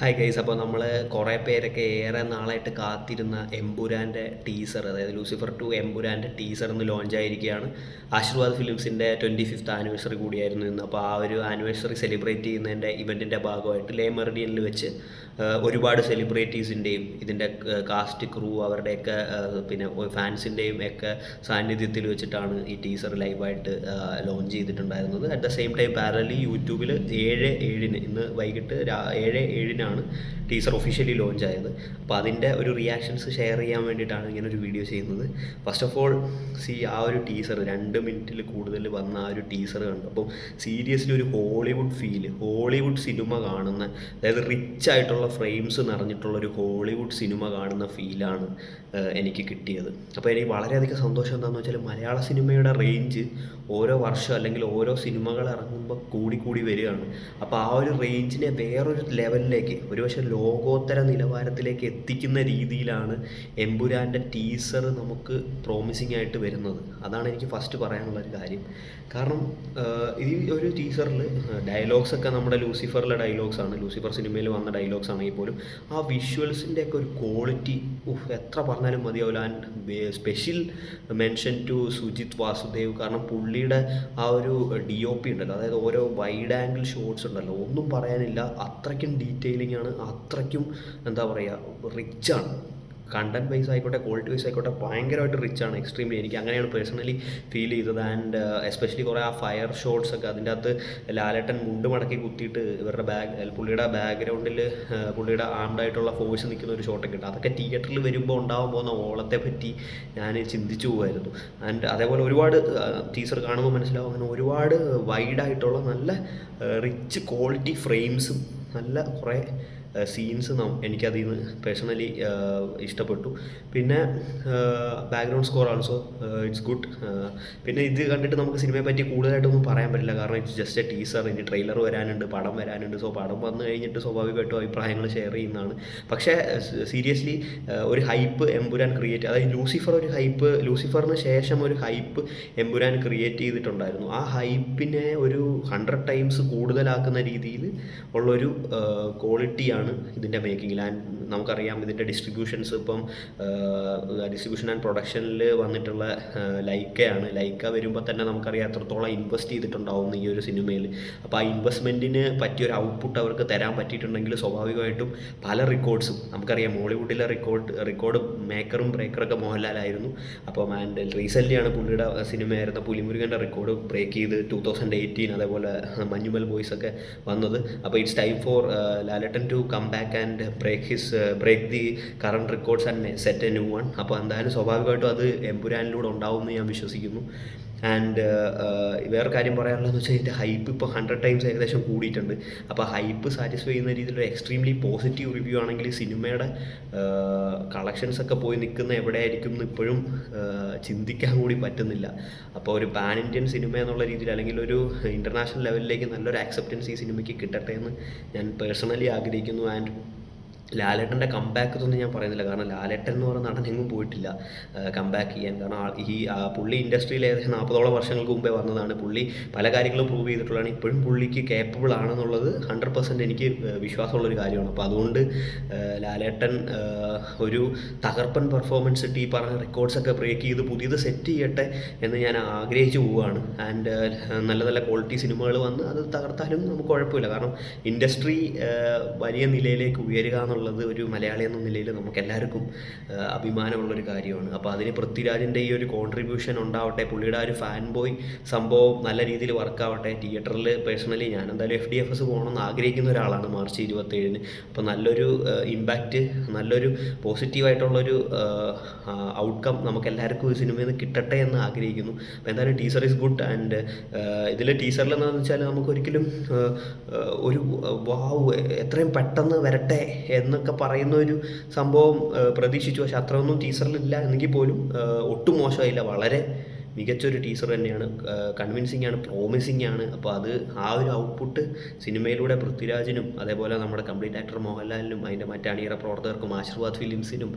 Hi guys, അപ്പോൾ നമ്മൾ കുറേ പേരൊക്കെ ഏറെ നാളായിട്ട് കാത്തിരുന്ന എമ്പുരാൻ്റെ ടീസർ, അതായത് ലൂസിഫർ 2 എമ്പുരാൻ്റെ ടീസർ ഇന്ന് ലോഞ്ച് ആയിരിക്കുകയാണ്. ആശീർവാദ് ഫിലിംസിൻ്റെ 25th ആനിവേഴ്സറി കൂടിയായിരുന്നു ഇന്ന്. അപ്പോൾ ആ ഒരു ആനിവേഴ്സറി സെലിബ്രേറ്റ് ചെയ്യുന്നതിൻ്റെ ഇവൻറ്റിൻ്റെ ഭാഗമായിട്ട് ലേ മെറിഡിയനിൽ വെച്ച് ഒരുപാട് സെലിബ്രിറ്റീസിൻ്റെയും ഇതിൻ്റെ കാസ്റ്റ് ക്രൂ അവരുടെയൊക്കെ പിന്നെ ഫാൻസിൻ്റെയും ഒക്കെ സാന്നിധ്യത്തിൽ വെച്ചിട്ടാണ് ഈ ടീസർ ലൈവായിട്ട് ലോഞ്ച് ചെയ്തിട്ടുണ്ടായിരുന്നത്. അറ്റ് ദ സെയിം ടൈം പാരലി യൂട്യൂബിൽ 7/7 ഇന്ന് വൈകിട്ട് 7/7 ടീസർ ഒഫീഷ്യലി ലോഞ്ച് ആയത്. അപ്പോൾ അതിൻ്റെ ഒരു റിയാക്ഷൻസ് ഷെയർ ചെയ്യാൻ വേണ്ടിയിട്ടാണ് ഇങ്ങനെ ഒരു വീഡിയോ ചെയ്യുന്നത്. ഫസ്റ്റ് ഓഫ് ഓൾ ആ ഒരു ടീസർ 2 മിനിറ്റിൽ കൂടുതൽ വന്ന ആ ഒരു ടീസർ കണ്ടു. അപ്പോൾ സീരിയസ്ലി ഒരു ഹോളിവുഡ് സിനിമ കാണുന്ന, അതായത് റിച്ച് ആയിട്ടുള്ള ഫ്രെയിംസ് നിറഞ്ഞിട്ടുള്ളൊരു ഹോളിവുഡ് സിനിമ കാണുന്ന ഫീലാണ് എനിക്ക് കിട്ടിയത്. അപ്പോൾ എനിക്ക് വളരെയധികം സന്തോഷം എന്താണെന്ന് വെച്ചാൽ മലയാള സിനിമയുടെ റേഞ്ച് ഓരോ വർഷം അല്ലെങ്കിൽ ഓരോ സിനിമകൾ ഇറങ്ങുമ്പോൾ കൂടി വരികയാണ്. അപ്പോൾ ആ ഒരു റേഞ്ചിനെ വേറൊരു ലെവലിലേക്ക്, ഒരുപക്ഷെ ലോകോത്തര നിലവാരത്തിലേക്ക് എത്തിക്കുന്ന രീതിയിലാണ് എമ്പുരാൻ്റെ ടീസർ നമുക്ക് പ്രോമിസിംഗ് ആയിട്ട് വരുന്നത്. അതാണ് എനിക്ക് ഫസ്റ്റ് പറയാനുള്ളൊരു കാര്യം. കാരണം ഈ ഒരു ടീസറിൽ ഡയലോഗ്സൊക്കെ നമ്മുടെ ലൂസിഫറിലെ ഡയലോഗ്സാണ്, ലൂസിഫർ സിനിമയിൽ വന്ന ഡയലോഗ്സ് ആണെങ്കിൽ പോലും ആ വിഷ്വൽസിൻ്റെയൊക്കെ ഒരു ക്വാളിറ്റി എത്ര പറഞ്ഞാലും മതിയാവില്ല. And special mention to Sujith Vasudev. കാരണം പുള്ളിയുടെ ആ ഒരു DOP ഉണ്ടല്ലോ, അതായത് ഓരോ വൈഡ് ആംഗിൾ ഷോട്ട്സ് ഉണ്ടല്ലോ, ഒന്നും പറയാനില്ല. അത്രയ്ക്കും ഡീറ്റെയിലിംഗ് ആണ്, അത്രയ്ക്കും എന്താ പറയുക, റിച്ചാണ്. കണ്ടൻറ് വൈസ് ആയിക്കോട്ടെ, ക്വാളിറ്റി വൈസ് ആയിക്കോട്ടെ, ഭയങ്കരമായിട്ട് റിച്ചാണ്. എക്സ്ട്രീംലി എനിക്ക് അങ്ങനെയാണ് പേഴ്സണലി ഫീൽ ചെയ്തത്. ആൻഡ് എസ്പെഷ്യലി കുറേ ആ ഫയർ ഷോട്ട്സ് ഒക്കെ, അതിൻ്റെ അകത്ത് ലാലേട്ടൻ മുണ്ട് മടക്കി കുത്തിയിട്ട് ഇവരുടെ പുള്ളിയുടെ ബാക്ക്ഗ്രൗണ്ടിൽ പുള്ളിയുടെ ആംഡായിട്ടുള്ള ഫോഴ്സ് നിൽക്കുന്ന ഒരു ഷോട്ടൊക്കെ ഉണ്ട്. അതൊക്കെ തിയേറ്ററിൽ വരുമ്പോൾ ഉണ്ടാകാൻ പോകുന്ന ഓളത്തെ പറ്റി ഞാൻ ചിന്തിച്ചു പോകുമായിരുന്നു. ആൻഡ് അതേപോലെ ഒരുപാട് ടീസർ കാണുമ്പോൾ മനസ്സിലാവും, അങ്ങനെ ഒരുപാട് വൈഡായിട്ടുള്ള നല്ല റിച്ച് ക്വാളിറ്റി ഫ്രെയിംസും നല്ല കുറേ സീൻസ് എനിക്കതിൽ നിന്ന് പേഴ്സണലി ഇഷ്ടപ്പെട്ടു. പിന്നെ background score also it's good. പിന്നെ ഇത് കണ്ടിട്ട് നമുക്ക് സിനിമയെ പറ്റി കൂടുതലായിട്ടൊന്നും പറയാൻ പറ്റില്ല, കാരണം ഇറ്റ്സ് ജസ്റ്റ് എ ടീസർ. ഇനി ട്രെയിലർ വരാനുണ്ട്, പടം വരാനുണ്ട്. സോ പടം വന്നു കഴിഞ്ഞിട്ട് സ്വാഭാവികമായിട്ടും അഭിപ്രായങ്ങൾ ഷെയർ ചെയ്യുന്നതാണ്. പക്ഷേ സീരിയസ്ലി ഒരു ഹൈപ്പ് എമ്പുരാൻ ക്രിയേറ്റ്, അതായത് ലൂസിഫറിന് ശേഷം ഒരു ഹൈപ്പ് എമ്പുരാൻ ക്രിയേറ്റ് ചെയ്തിട്ടുണ്ടായിരുന്നു. ആ ഹൈപ്പിനെ ഒരു 100 ടൈംസ് കൂടുതലാക്കുന്ന രീതിയിൽ ഉള്ളൊരു ക്വാളിറ്റിയാണ് ഇതിൻ്റെ മേക്കിങ്ങിൽ. ആൻഡ് നമുക്കറിയാം ഇതിൻ്റെ ഡിസ്ട്രിബ്യൂഷൻസ് ഇപ്പം ഡിസ്ട്രിബ്യൂഷൻ ആൻഡ് പ്രൊഡക്ഷനിൽ വന്നിട്ടുള്ള ലൈക്ക വരുമ്പോൾ തന്നെ നമുക്കറിയാം എത്രത്തോളം ഇൻവെസ്റ്റ് ചെയ്തിട്ടുണ്ടാവും ഈ ഒരു സിനിമയിൽ. അപ്പോൾ ആ ഇൻവെസ്റ്റ്മെൻറ്റിന് പറ്റിയൊരു ഔട്ട്പുട്ട് അവർക്ക് തരാൻ പറ്റിയിട്ടുണ്ടെങ്കിൽ സ്വാഭാവികമായിട്ടും പല റെക്കോർഡ്സും നമുക്കറിയാം. മോളിവുഡിലെ റെക്കോർഡ് മേക്കറും ബ്രേക്കറൊക്കെ മോഹൻലാലായിരുന്നു. അപ്പം ആൻഡ് റീസെൻ്റ്ലിയാണ് പുള്ളിയുടെ സിനിമയായിരുന്ന പുലിമുരുകൻ്റെ റെക്കോർഡ് ബ്രേക്ക് ചെയ്ത് 2018 അതേപോലെ മഞ്ഞുമൽ ബോയ്സ് ഒക്കെ വന്നത്. അപ്പോൾ it's time for Lalettan to come back and break the current records and set a new one. അപ്പോൾ എന്തായാലും സ്വാഭാവികമായിട്ടും അത് എമ്പുരാനിലൂടെ ഉണ്ടാവുമെന്ന് ഞാൻ വിശ്വസിക്കുന്നു. ആൻഡ് വേറെ കാര്യം പറയാനുള്ളതെന്ന് വെച്ചാൽ ഇതിൻ്റെ ഹൈപ്പ് ഇപ്പോൾ 100 ടൈംസ് ഏകദേശം കൂടിയിട്ടുണ്ട്. അപ്പോൾ ഹൈപ്പ് സാറ്റിസ്ഫൈ ചെയ്യുന്ന രീതിയിലൊരു എക്സ്ട്രീംലി പോസിറ്റീവ് റിവ്യൂ ആണെങ്കിൽ സിനിമയുടെ കളക്ഷൻസൊക്കെ പോയി നിൽക്കുന്ന എവിടെയായിരിക്കും എന്ന് ഇപ്പോഴും ചിന്തിക്കാൻ കൂടി പറ്റുന്നില്ല. അപ്പോൾ ഒരു പാൻ ഇന്ത്യൻ സിനിമ എന്നുള്ള രീതിയിൽ, അല്ലെങ്കിൽ ഒരു ഇൻ്റർനാഷണൽ ലെവലിലേക്ക് നല്ലൊരു ആക്സെപ്റ്റൻസ് ഈ സിനിമയ്ക്ക് കിട്ടട്ടെ എന്ന് ഞാൻ പേഴ്സണലി ആഗ്രഹിക്കുന്നു. ആൻഡ് ലാലേട്ടൻ്റെ കംബാക്ക് ഇതൊന്നും ഞാൻ പറയുന്നില്ല, കാരണം ലാലേട്ടൻ എന്ന് പറയുന്ന നടൻ എങ്ങും പോയിട്ടില്ല കംബാക്ക് ചെയ്യാൻ. കാരണം പുള്ളി ഇൻഡസ്ട്രിയിൽ ഏകദേശം 40ഓളം വർഷങ്ങൾക്ക് മുമ്പേ വന്നതാണ്. പുള്ളി പല കാര്യങ്ങളും പ്രൂവ് ചെയ്തിട്ടുള്ളതാണ്. ഇപ്പോഴും പുള്ളിക്ക് കേപ്പബിൾ ആണെന്നുള്ളത് 100% എനിക്ക് വിശ്വാസമുള്ളൊരു കാര്യമാണ്. അപ്പോൾ അതുകൊണ്ട് ലാലേട്ടൻ ഒരു തകർപ്പൻ പെർഫോമൻസ് ഇട്ട് ഈ പറഞ്ഞ റെക്കോർഡ്സൊക്കെ ബ്രേക്ക് ചെയ്ത് പുതിയത് സെറ്റ് ചെയ്യട്ടെ എന്ന് ഞാൻ ആഗ്രഹിച്ചു പോവുകയാണ്. ആൻഡ് നല്ല നല്ല ക്വാളിറ്റി സിനിമകൾ വന്ന് അത് തകർത്താലും നമുക്ക് കുഴപ്പമില്ല, കാരണം ഇൻഡസ്ട്രി വലിയ നിലയിലേക്ക് ഉയരുക എന്നുള്ളത് ഒരു മലയാളി എന്ന നിലയിൽ നമുക്ക് എല്ലാവർക്കും അഭിമാനമുള്ളൊരു കാര്യമാണ്. അപ്പോൾ അതിന് പൃഥ്വിരാജിൻ്റെ ഈ ഒരു കോൺട്രിബ്യൂഷൻ ഉണ്ടാവട്ടെ, പുള്ളിയുടെ ആ ഒരു ഫാൻ ബോയ് സംഭവം നല്ല രീതിയിൽ വർക്കാവട്ടെ. തിയേറ്ററിൽ പേഴ്സണലി ഞാൻ എന്തായാലും FDFS പോകണമെന്ന് ആഗ്രഹിക്കുന്ന ഒരാളാണ് മാർച്ച് 27-ന്. അപ്പോൾ നല്ലൊരു ഇമ്പാക്റ്റ്, നല്ലൊരു പോസിറ്റീവായിട്ടുള്ളൊരു ഔട്ട്കം നമുക്ക് എല്ലാവർക്കും ഈ സിനിമയിൽ നിന്ന് കിട്ടട്ടെ എന്ന് ആഗ്രഹിക്കുന്നു. അപ്പോൾ എന്തായാലും ടീസർ ഈസ് ഗുഡ്. ആൻഡ് ഇതിൽ ടീസറിൽ എന്താണെന്ന് വെച്ചാൽ നമുക്കൊരിക്കലും ഒരു വാവ് എത്രയും പെട്ടെന്ന് വരട്ടെ എന്നൊക്കെ പറയുന്ന ഒരു സംഭവം പ്രതീക്ഷിച്ചു. പക്ഷെ അത്രയൊന്നും ടീസറിലില്ല. എന്നെങ്കിൽ പോലും ഒട്ടും മോശമായില്ല, വളരെ മികച്ചൊരു ടീസർ തന്നെയാണ്. കൺവിൻസിങ് ആണ്, പ്രോമിസിങ് ആണ്. അപ്പോൾ അത് ആ ഒരു ഔട്ട്പുട്ട് സിനിമയിലൂടെ പൃഥ്വിരാജിനും അതേപോലെ നമ്മുടെ കംപ്ലീറ്റ് ആക്ടർ മോഹൻലാലിനും അതിൻ്റെ മറ്റ് അണിയറ പ്രവർത്തകർക്കും ആശീർവാദ് ഫിലിംസിനും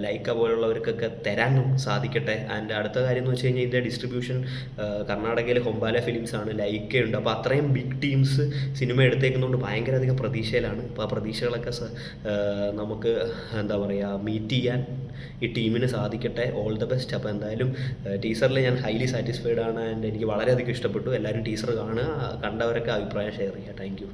ലൈക്ക പോലുള്ളവർക്കൊക്കെ തരാൻ സാധിക്കട്ടെ. ആൻഡ് അടുത്ത കാര്യം എന്ന് വെച്ച് കഴിഞ്ഞാൽ ഇതിൻ്റെ ഡിസ്ട്രിബ്യൂഷൻ കർണാടകയിലെ ഹൊമ്പാല ഫിലിംസാണ്, ലൈക്കയുണ്ട്. അപ്പോൾ അത്രയും ബിഗ് ടീംസ് സിനിമ എടുത്തേക്കുന്നതുകൊണ്ട് ഭയങ്കര അധികം പ്രതീക്ഷയിലാണ്. അപ്പോൾ ആ പ്രതീക്ഷകളൊക്കെ നമുക്ക് എന്താ പറയുക മീറ്റ് ചെയ്യാൻ ഈ ടീമിന് സാധിക്കട്ടെ. All the best. അപ്പോൾ എന്തായാലും ടീസറിൽ ഞാൻ ഹൈലി സാറ്റിസ്ഫൈഡ് ആണ്. ആൻഡ് എനിക്ക് വളരെയധികം ഇഷ്ടപ്പെട്ടു. എല്ലാവരും ടീസർ കാണുക, കണ്ടവരൊക്കെ അഭിപ്രായം ഷെയർ ചെയ്യുക. Thank you.